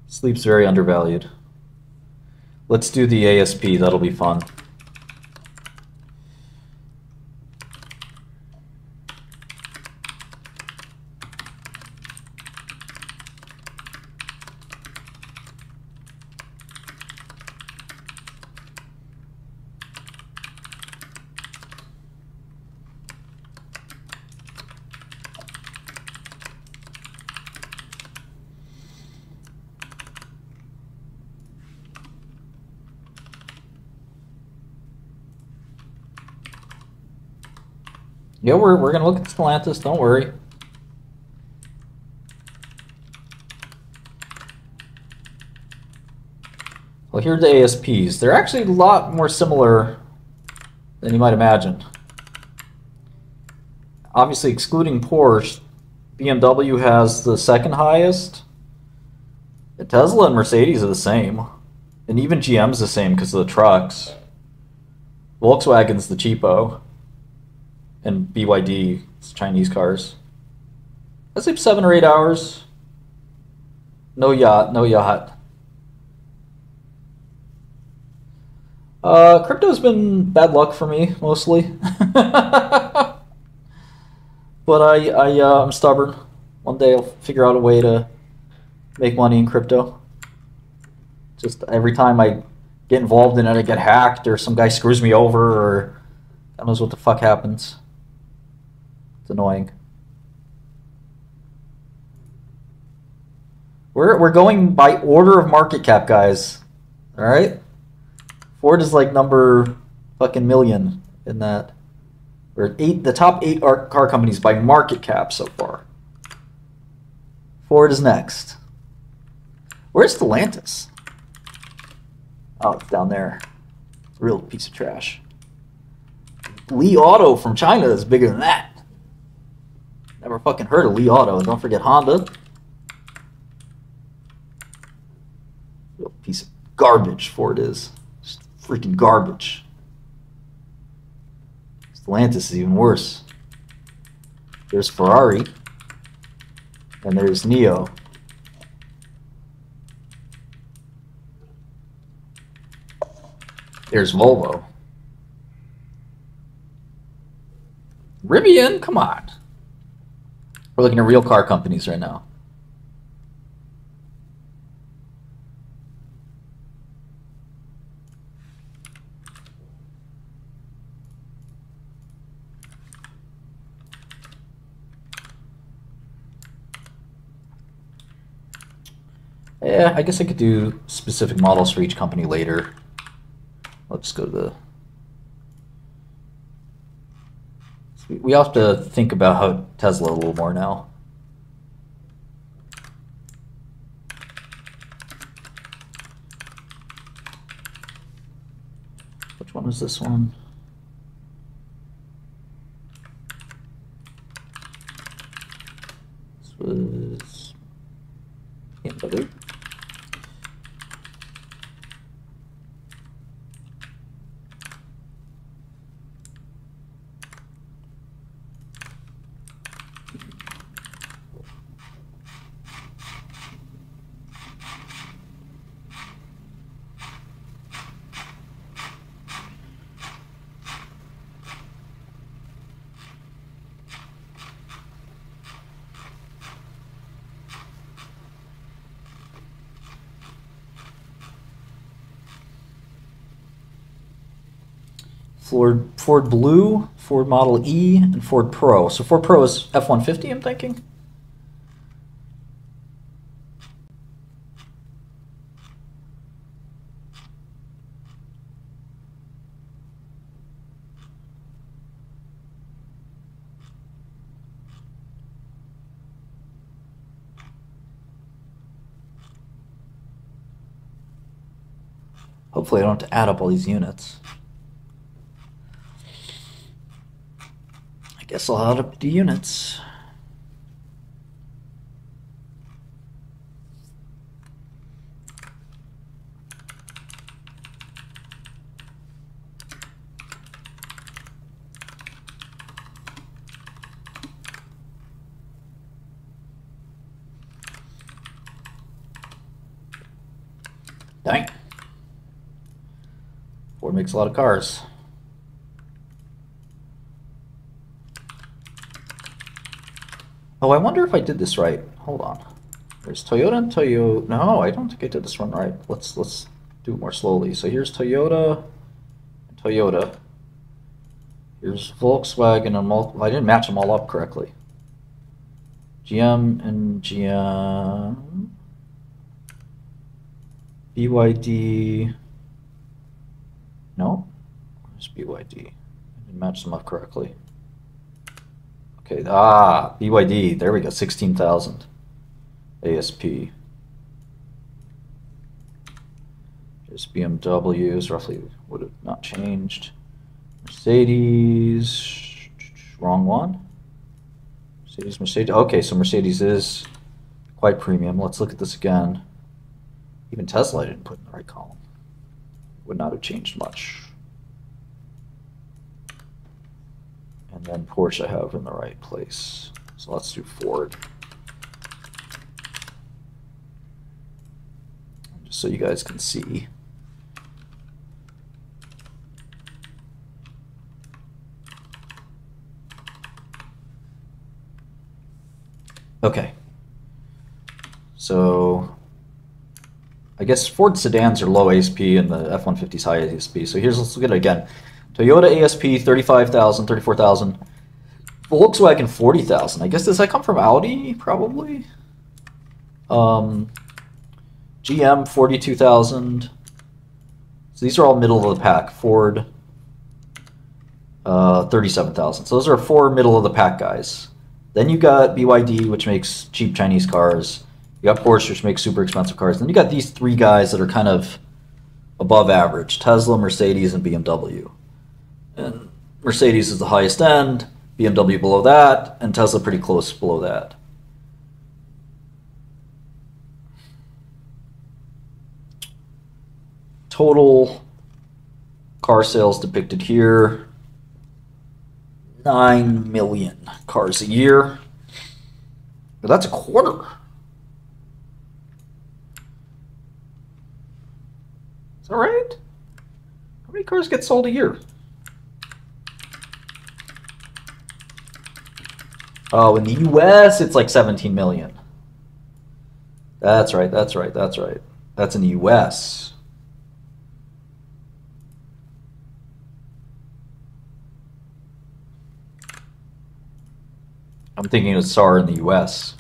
Sleep's very undervalued. Let's do the ASP. That'll be fun. Yeah, we're going to look at Stellantis, don't worry. Well, here are the ASPs. They're actually a lot more similar than you might imagine. Obviously, excluding Porsche, BMW has the second highest. Tesla and Mercedes are the same. And even GM's the same because of the trucks. Volkswagen's the cheapo. And BYD, it's Chinese cars. I sleep 7 or 8 hours. No yacht, no yacht. Crypto's been bad luck for me mostly, but I'm stubborn. One day I'll figure out a way to make money in crypto. Just every time I get involved in it, I get hacked or some guy screws me over or God knows what the fuck happens. It's annoying. We're going by order of market cap, guys. All right. Ford is like number fucking million in that. Or the top 8 car companies by market cap so far. Ford is next. Where's Stellantis? Oh, it's down there. Real piece of trash. Li Auto from China is bigger than that. Never fucking heard of Li Auto. Don't forget Honda. Real piece of garbage Ford is. Just freaking garbage. Stellantis is even worse. There's Ferrari. And there's NIO. There's Volvo. Rivian? Come on. We're looking at real car companies right now. Yeah, I guess I could do specific models for each company later. Let's go to the... We have to think about how Tesla a little more now. Which one is this one? This was BMW. Ford Blue, Ford Model E, and Ford Pro. So Ford Pro is F-150, I'm thinking. Hopefully I don't have to add up all these units. I guess I'll add up the units. Dang. Ford makes a lot of cars. Oh, I wonder if I did this right. Hold on. There's Toyota and Toyota. No, I don't think I did this one right. Let's do it more slowly. So here's Toyota and Toyota. Here's Volkswagen and I didn't match them all up correctly. GM and GM. BYD. No? Where's BYD? I didn't match them up correctly. Okay, BYD, there we go, 16,000 ASP. Here's BMWs, roughly would have not changed. Mercedes, wrong one. Mercedes, okay, so Mercedes is quite premium. Let's look at this again. Even Tesla I didn't put in the right column. Would not have changed much. And then Porsche I have in the right place. So let's do Ford. so you guys can see. Okay. So I guess Ford sedans are low ASP and the F-150 is high ASP. So let's look at it again. Toyota ASP 35,000, 34,000. Volkswagen 40,000. I guess does that come from Audi? Probably. GM 42,000. So these are all middle of the pack. Ford 37,000. So those are 4 middle of the pack guys. Then you got BYD, which makes cheap Chinese cars. You got Porsche, which makes super expensive cars. Then you got these 3 guys that are kind of above average: Tesla, Mercedes, and BMW. And Mercedes is the highest end, BMW below that, and Tesla pretty close below that. Total car sales depicted here: 9 million cars a year. But that's a quarter. Is that right? How many cars get sold a year? Oh, in the US, it's like 17 million. That's right, that's right, that's right. That's in the US. I'm thinking of SAR in the US.